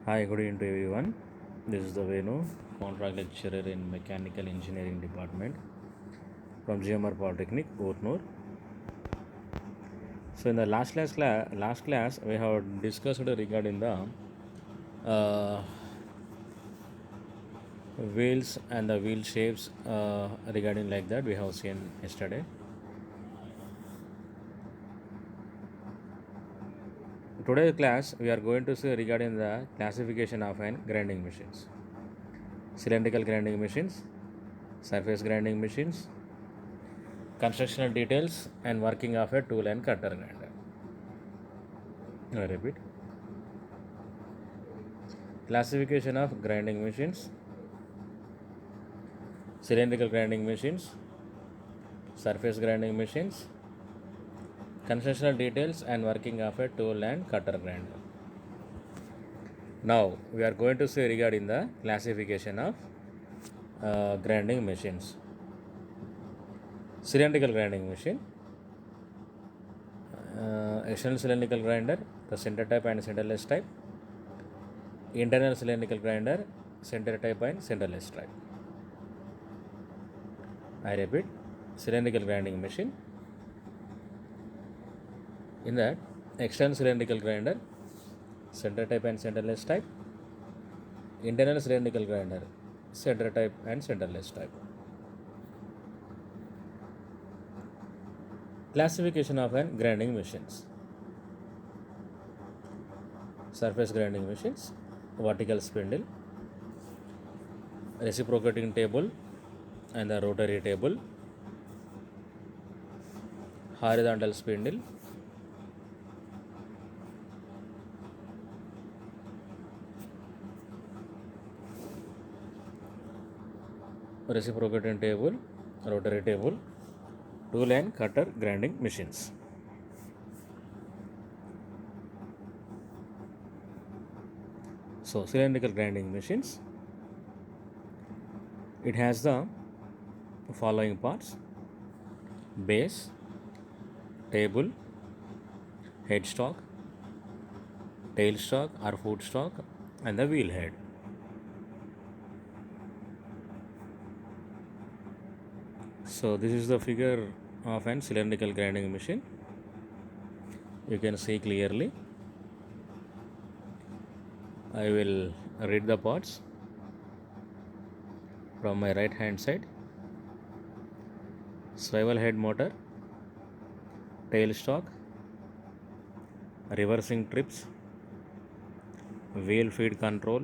Hi, good evening to everyone. This is the Venu, contract lecturer in Mechanical Engineering Department from GMR Polytechnic, Portnor. So, in the last class, we have discussed regarding the uh, wheels and the wheel shapes. Regarding like that, we have seen yesterday. Today's class, we are going to see regarding the classification of an grinding machines, cylindrical grinding machines, surface grinding machines, constructional details, and working of a tool and cutter grinder. I repeat, classification of grinding machines, cylindrical grinding machines, surface grinding machines, constructional details, and working of a tool and cutter grinder. Now we are going to see regarding the classification of grinding machines. Cylindrical grinding machine, external cylindrical grinder, the center type and centerless type, internal cylindrical grinder, center type and centerless type. I repeat, cylindrical grinding machine. In that, external cylindrical grinder, center type and centerless type, internal cylindrical grinder, center type and centerless type. Classification of an grinding machines. Surface grinding machines, vertical spindle, reciprocating table and the rotary table, horizontal spindle, reciprocating table, rotary table, tool and cutter grinding machines. So cylindrical grinding machines, it has the following parts: base, table, headstock, tailstock or footstock, and the wheel head. So this is the figure of an cylindrical grinding machine. You can see clearly. I will read the parts from my right hand side. Swivel head motor, tailstock, reversing trips, wheel feed control,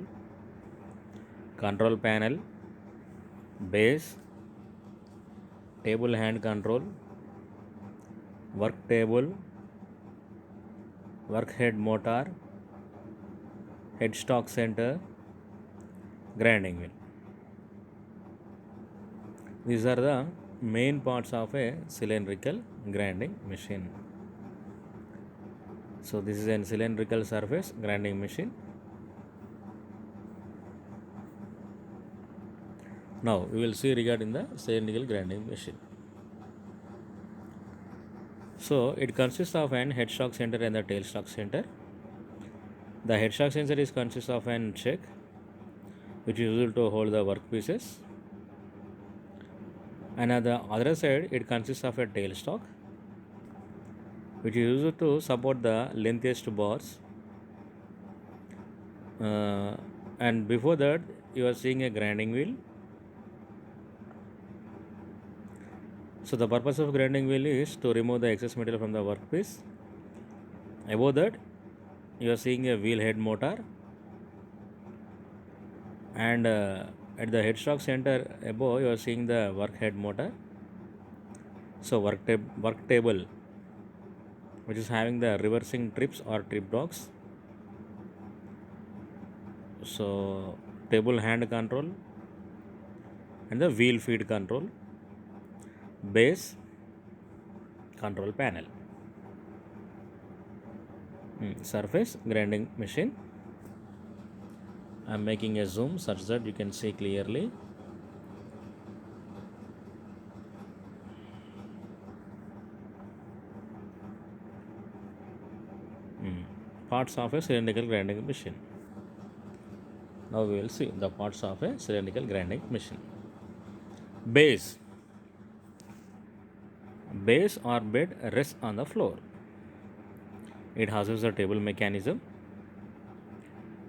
control panel, base, table hand control, work table, work head motor, headstock center, grinding wheel. These are the main parts of a cylindrical grinding machine. So this is a cylindrical surface grinding machine. Now we will see regarding the cylindrical grinding machine. So it consists of an headstock center and the tailstock center. The headstock center is consists of an check, which is used to hold the workpieces. And on the other side, it consists of a tailstock, which is used to support the lengthiest bars. And before that, you are seeing a grinding wheel. So the purpose of grinding wheel is to remove the excess material from the workpiece. Above that, you are seeing a wheel head motor, and at the headstock center above, you are seeing the work head motor. So work table, which is having the reversing trips or trip dogs. So table hand control and the wheel feed control, base, control panel. Surface grinding machine. I am making a zoom such that you can see clearly. Parts of a cylindrical grinding machine. Now we will see the parts of a cylindrical grinding machine. Base. Base or bed rests on the floor. It houses the table mechanism.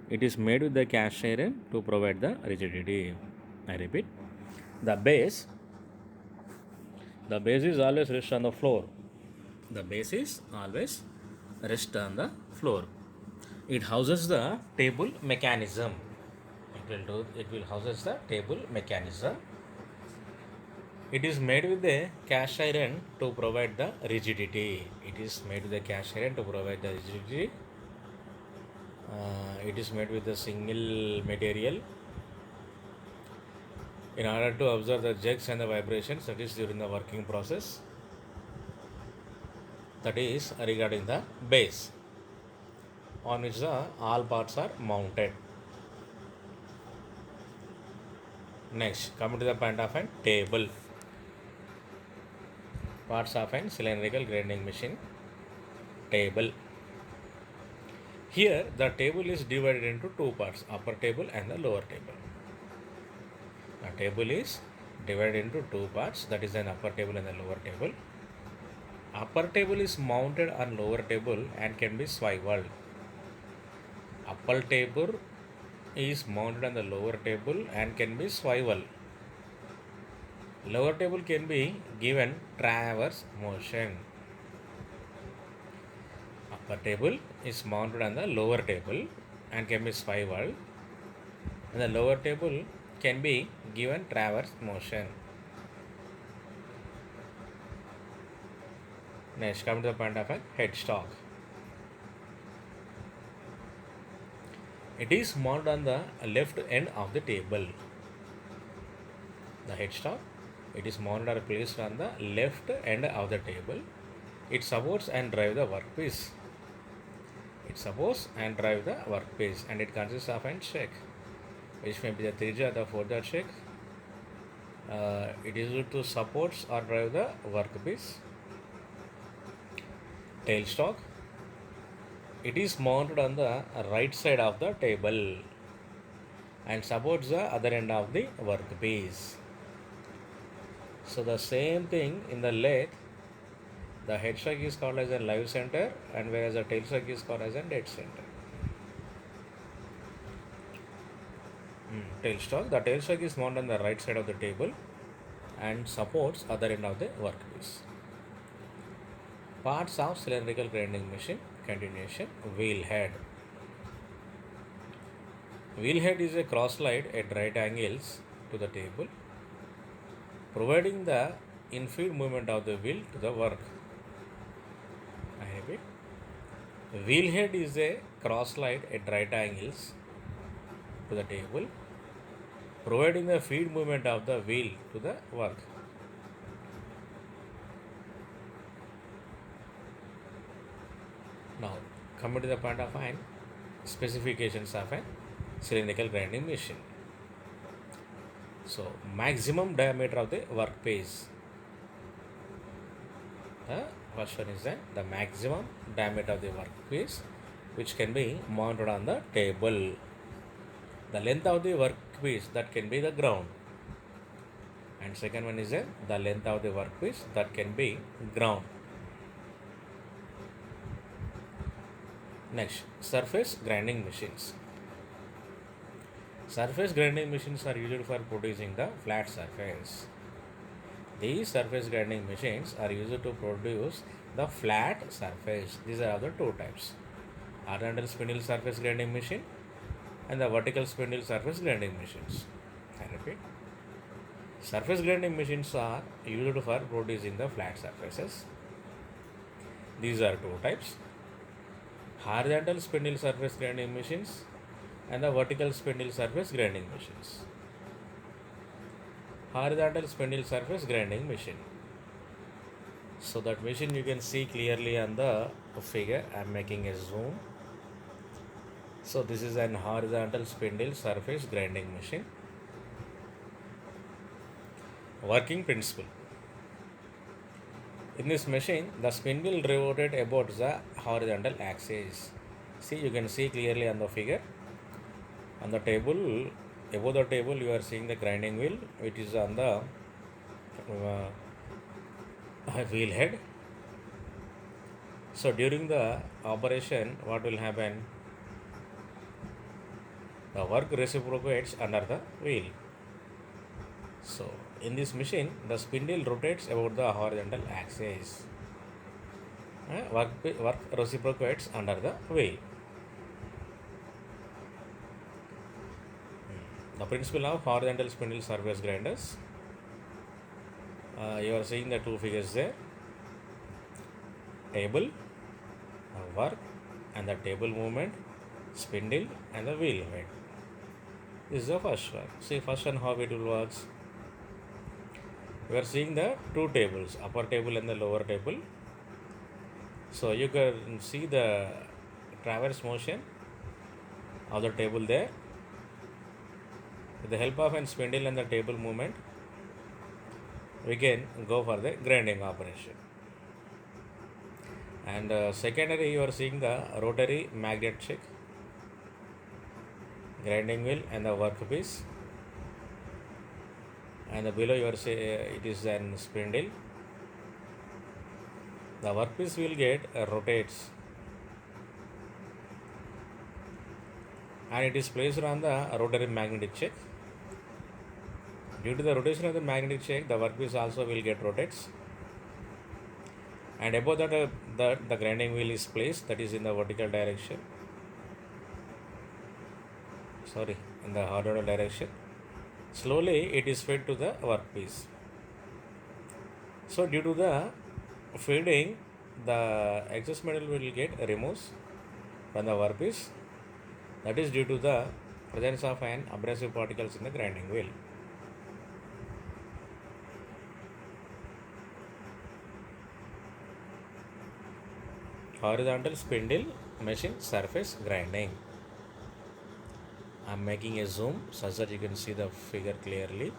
It is made with the cast iron to provide the rigidity. I repeat, the base. The base is always rest on the floor. The base is always rest on the floor. It houses the table mechanism. It will houses the table mechanism. It is made with the cast iron to provide the rigidity. It is made with the cast iron to provide the rigidity. It is made with a single material in order to observe the jerks and the vibrations, that is during the working process. That is regarding the base on which the all parts are mounted. Next, coming to the point of a table. Parts of a cylindrical grinding machine. Table. Here the table is divided into two parts, upper table and the lower table. The table is divided into two parts, that is an upper table and the lower table. Upper table is mounted on lower table and can be swiveled. Upper table is mounted on the lower table and can be swiveled. Lower table can be given transverse motion. Upper table is mounted on the lower table and can be swiveled, and the lower table can be given transverse motion. Next, come to the point of a headstock. It is mounted on the left end of the table. The headstock, it is mounted or placed on the left end of the table. It supports and drives the workpiece. It supports and drives the workpiece, and it consists of a check, which may be the 3J or the 4J check. It is used to support or drive the workpiece. Tailstock, it is mounted on the right side of the table and supports the other end of the workpiece. So the same thing in the lathe, the headstock is called as a live center, and whereas the tailstock is called as a dead center. Tailstock, the tailstock is mounted on the right side of the table and supports other end of the workpiece. Parts of cylindrical grinding machine. Continuation. Wheel head. Wheel head is a cross slide at right angles to the table, providing the in-feed movement of the wheel to the work. I repeat. Wheel head is a cross slide at right angles to the table, providing the feed movement of the wheel to the work. Now, coming to the point of specifications of a cylindrical grinding machine. So, maximum diameter of the workpiece. The first one is the maximum diameter of the workpiece, which can be mounted on the table. The length of the workpiece, that can be the ground. And second one is the length of the workpiece, that can be ground. Next, surface grinding machines. Surface grinding machines are used for producing the flat surface. These surface grinding machines are used to produce the flat surface. These are the two types: horizontal spindle surface grinding machine and the vertical spindle surface grinding machines. I repeat, surface grinding machines are used for producing the flat surfaces. These are two types: horizontal spindle surface grinding machines and the vertical spindle surface grinding machines. Horizontal spindle surface grinding machine. So that machine you can see clearly on the figure. I am making a zoom. So this is an horizontal spindle surface grinding machine. Working principle. In this machine, the spindle rotates about the horizontal axis. See, you can see clearly on the figure. On the table, above the table, you are seeing the grinding wheel, which is on the wheel head. So during the operation, what will happen? The work reciprocates under the wheel. So in this machine, the spindle rotates about the horizontal axis. Work reciprocates under the wheel. The principle of horizontal spindle surface grinders. You are seeing the two figures there. Table, work, and the table movement, spindle, and the wheel head. This is the first one. See first one how it will works. We are seeing the two tables, upper table and the lower table. So you can see the traverse motion of the table there. With the help of a spindle and the table movement, we can go for the grinding operation. And secondary, you are seeing the rotary magnet check, grinding wheel and the workpiece. And below you are it is an spindle. The workpiece will get rotates, and it is placed on the rotary magnetic check. Due to the rotation of the magnetic check, the workpiece also will get rotates. And above that, the grinding wheel is placed, that is in the vertical direction. In the horizontal direction. Slowly it is fed to the workpiece. So due to the feeding, the excess metal will get removed from the workpiece. That is due to the presence of an abrasive particles in the grinding wheel. Horizontal spindle machine surface grinding. I am making a zoom so that you can see the figure clearly.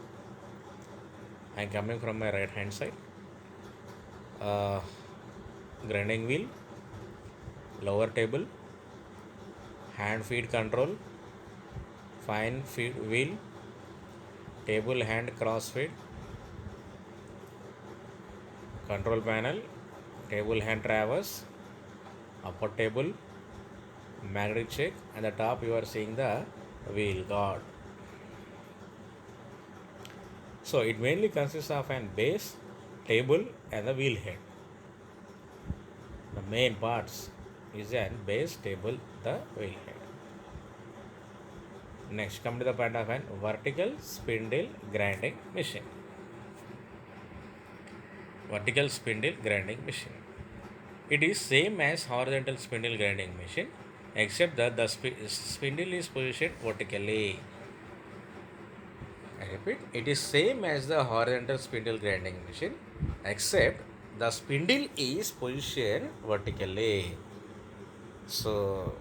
I am coming from my right hand side. Grinding wheel, lower table, hand feed control, fine feed wheel, table hand cross feed, control panel, table hand traverse, upper table, magnetic check, and the top you are seeing the wheel guard. So it mainly consists of an base, table, and the wheel head. The main parts is an base, table, the wheel head. Next, come to the point of an vertical spindle grinding machine. Vertical spindle grinding machine. It is same as horizontal spindle grinding machine, except that the spindle is positioned vertically. I repeat, it is same as the horizontal spindle grinding machine, except the spindle is positioned vertically. So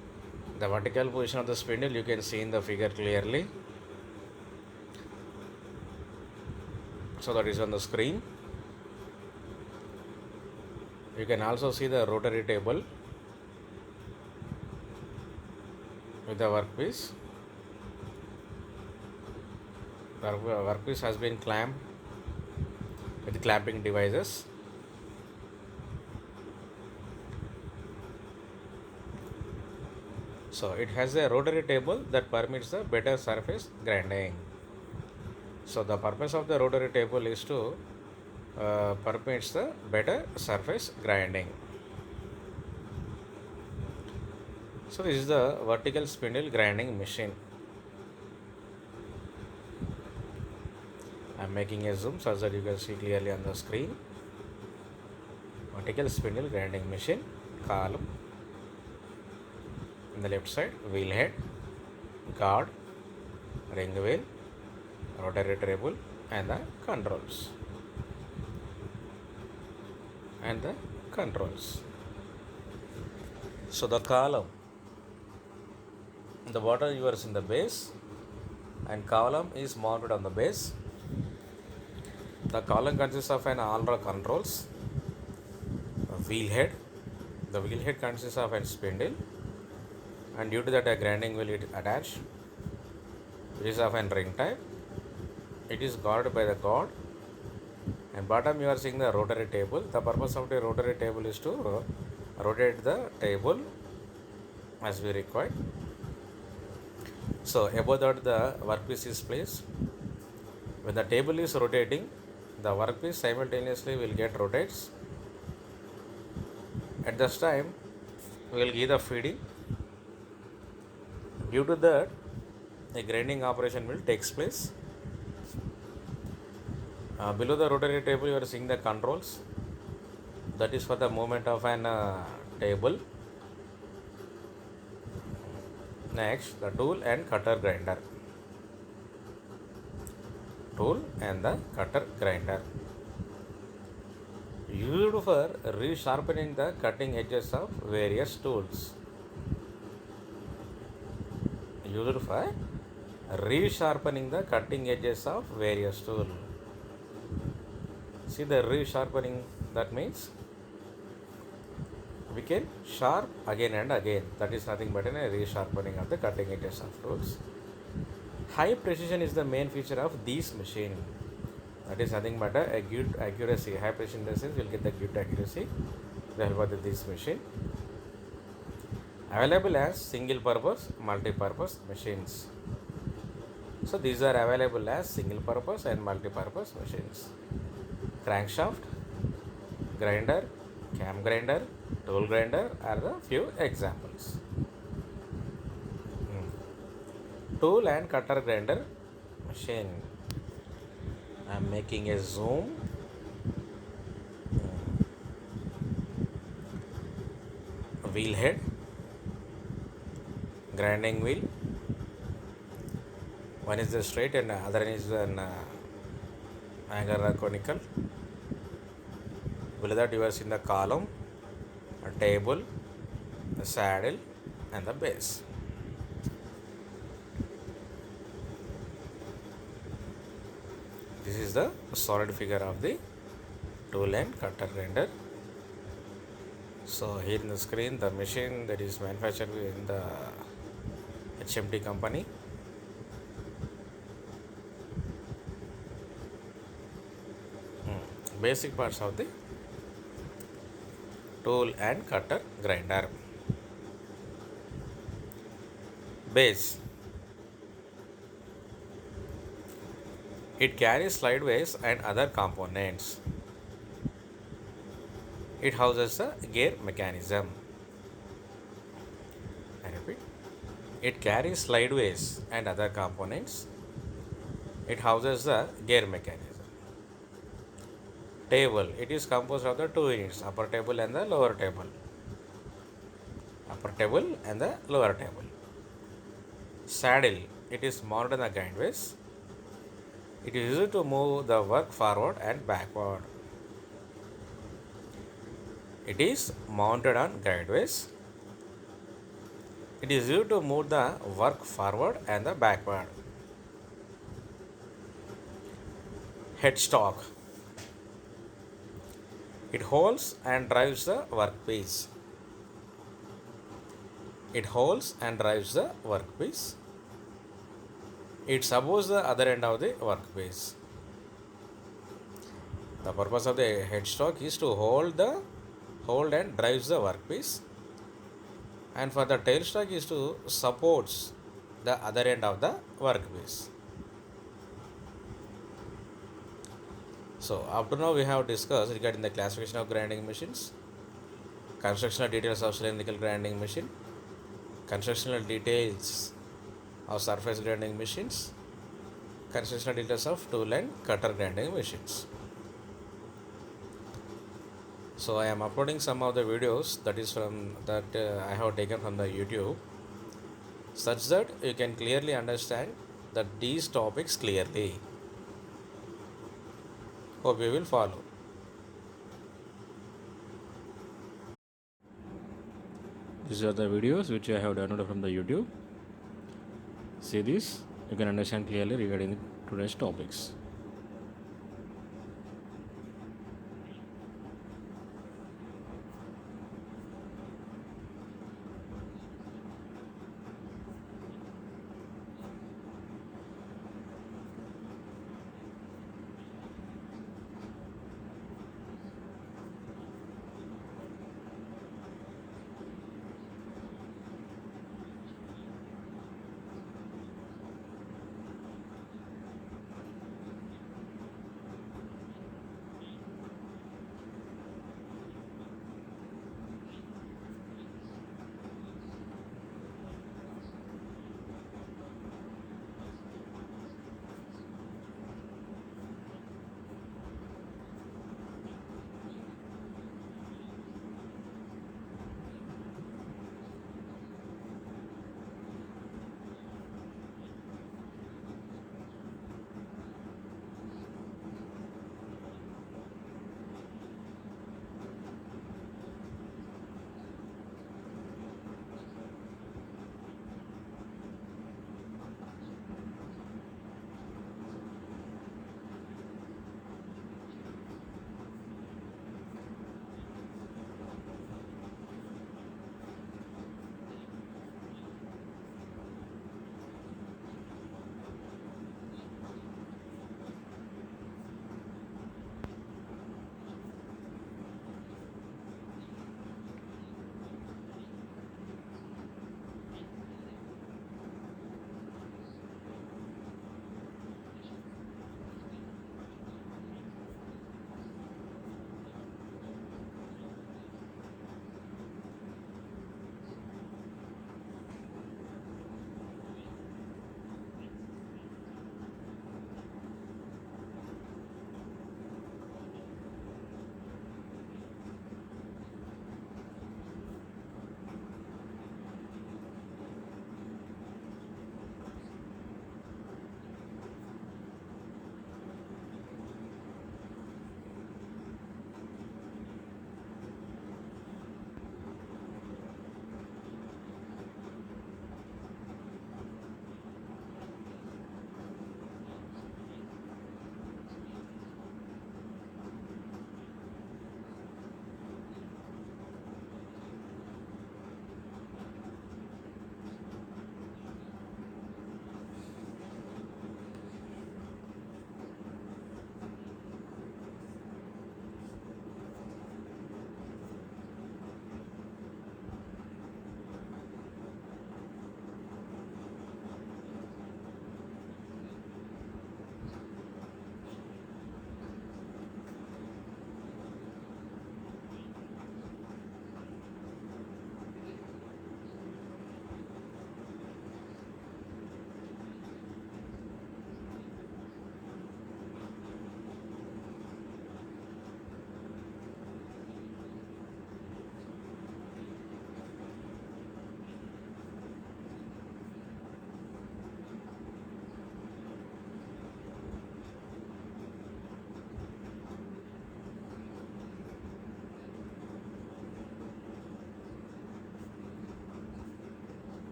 the vertical position of the spindle you can see in the figure clearly. So that is on the screen. You can also see the rotary table with the workpiece. The workpiece has been clamped with clamping devices. So it has a rotary table that permits the better surface grinding. So the purpose of the rotary table is to permits the better surface grinding. So this is the vertical spindle grinding machine. I am making a zoom so that you can see clearly on the screen. Vertical spindle grinding machine, column. On the left side, wheel head, guard, ring wheel, rotary table, and the controls. So the column, the water is in the base, and column is mounted on the base. The column consists of an all-round controls, a wheel head. The wheel head consists of a spindle, and due to that a grinding wheel is attached. which is of an ring type. It is guarded by the guard. And bottom you are seeing the rotary table. The purpose of the rotary table is to rotate the table as we require. So above that the workpiece is placed. When the table is rotating, the workpiece simultaneously will get rotates. At this time, we will give the feeding. Due to that, a grinding operation will takes place. Below the rotary table, you are seeing the controls. That is for the movement of an table. Next, the tool and cutter grinder. Tool and the cutter grinder. Used for resharpening the cutting edges of various tools. Used for resharpening the cutting edges of various tools. See the resharpening, that means we can sharp again and again. That is nothing but a resharpening of the cutting edges of tools. High precision is the main feature of this machine. That is nothing but a good accuracy. High precision in the sense will get the good accuracy with the help of this machine. Available as single purpose, multi-purpose machines. So these are available as single purpose and multi-purpose machines. Crankshaft, grinder, cam grinder, tool grinder are the few examples. Tool and cutter grinder machine. I am making a zoom. Wheel head, grinding wheel. One is the straight and the other is an angular conical. Below that you are seeing the column, a table, the saddle and the base. This is the solid figure of the tool and cutter grinder. So here in the screen the machine that is manufactured in the HMT company. Basic parts of the tool and cutter grinder. Base. It carries slideways and other components. It houses a gear mechanism. I repeat. It carries slideways and other components. It houses the gear mechanism. Table. It is composed of the two units, upper table and the lower table. Upper table and the lower table. Saddle. It is mounted on the grindways. It is used to move the work forward and backward. It is mounted on guideways. It is used to move the work forward and the backward. Headstock. It holds and drives the workpiece. It holds and drives the workpiece. It supports the other end of the workpiece. The purpose of the headstock is to hold and drives the workpiece, and for the tailstock is to supports the other end of the workpiece. So up to now we have discussed regarding the classification of grinding machines, constructional details of cylindrical grinding machine, constructional details of surface grinding machines, constructional details of tool and cutter grinding machines. So I am uploading some of the videos that is from that I have taken from the YouTube, such that you can clearly understand that these topics clearly. Hope you will follow. These are the videos which I have downloaded from the YouTube. See this, you can understand clearly regarding today's topics.